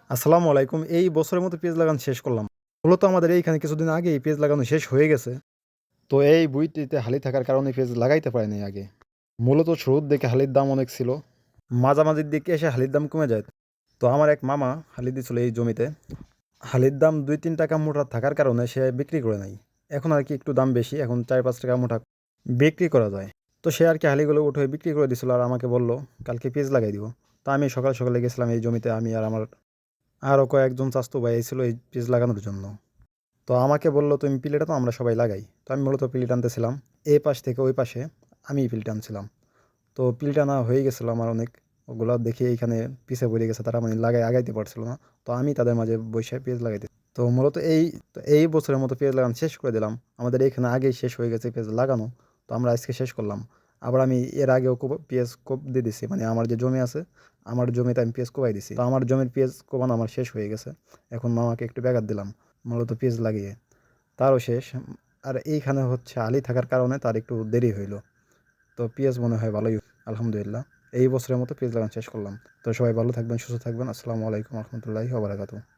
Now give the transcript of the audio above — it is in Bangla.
আসসালামু আলাইকুম। এই বছরের মতো পেঁয়াজ লাগানো শেষ করলাম। মূলত আমাদের এইখানে কিছুদিন আগেই পেঁয়াজ লাগানো শেষ হয়ে গেছে। তো এই বইটিতে হালি থাকার কারণে পেঁয়াজ লাগাইতে পারিনি আগে। মূলত শুরুর দিকে হালির দাম অনেক ছিল। মাঝামাঝির দিকে এসে হালির দাম কমে যায়। তো আমার এক মামা হালি দিছিল এই জমিতে। হালির দাম ২-৩ টাকা মুঠা থাকার কারণে সে বিক্রি করে নাই। এখন আর কি একটু দাম বেশি। এখন ৪-৫ টাকা মুঠা বিক্রি করা যায়। তো সে আর কি হালিগুলো উঠে বিক্রি করে দিছিল আর আমাকে বলল, "কালকে পেঁয়াজ লাগাই দিব।" তো আমি সকালে, সকালে গেছিলাম এই জমিতে আমি আর আমার আরও কয়েকজন চাচাতো ভাই ছিল এই পেঁয়াজ লাগানোর জন্য। তো আমাকে বলল, "তুমি পিলে টানো, আমরা সবাই লাগাই।" তো আমি মূলত পিলি টানতেছিলাম। এই পাশ থেকে ওই পাশে আমিই পিল টানছিলাম। তো পিল টানা হয়ে গেছিল আমার অনেক। ওগুলা দেখে এইখানে পিছে পড়ে গেছে। তারা মানে আগাইতে পারছিল না। তো আমি তাদের মাঝে বইসা পেঁয়াজ লাগাইতে। তো মূলত এই বছরের মতো পেঁয়াজ লাগানো শেষ করে দিলাম। আমাদের এইখানে আগেই শেষ হয়ে গেছে পেঁয়াজ লাগানো। তো আমরা আজকে শেষ করলাম। আবার আমি এর আগেও পেঁয়াজ কোপ দিয়ে দিছি। মানে আমার যে জমি আছে, আমার জমিতে আমি পেঁয়াজ কোপাই দিছি। তো আমার জমির পেঁয়াজ কোপানো আমার শেষ হয়ে গেছে। এখন মামাকে একটু ব্যাঘাত দিলাম। মূলত পেঁয়াজ লাগিয়ে। তারও শেষ। আর এইখানে হচ্ছে আলী থাকার কারণে তার একটু দেরি হইল। তো পেঁয়াজ মনে হয় ভালোই আলহামদুলিল্লাহ। এই বছরের মতো পেঁয়াজ লাগানো শেষ করলাম। তো সবাই ভালো থাকবেন, সুস্থ থাকবেন। আসসালামু আলাইকুম রহমতুল্লাহি ওয়া বারাকাতুহু।